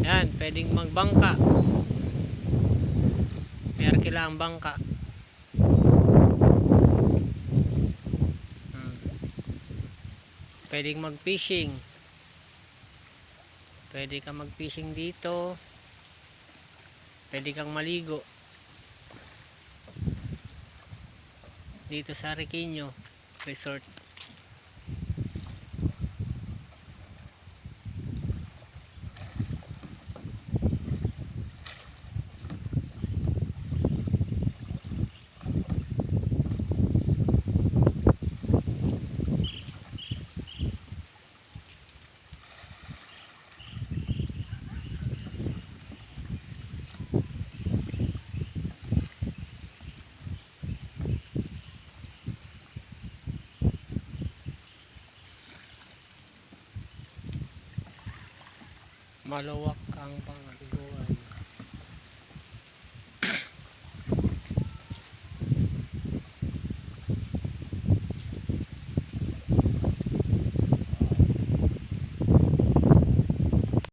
Yan, pwedeng magbangka. Meron kailangang bangka. Pwedeng mag-fishing. Pwede kang mag-fishing dito. Pwede kang maligo dito sa Riqueño Resort. Maluwak ang pangaliguan.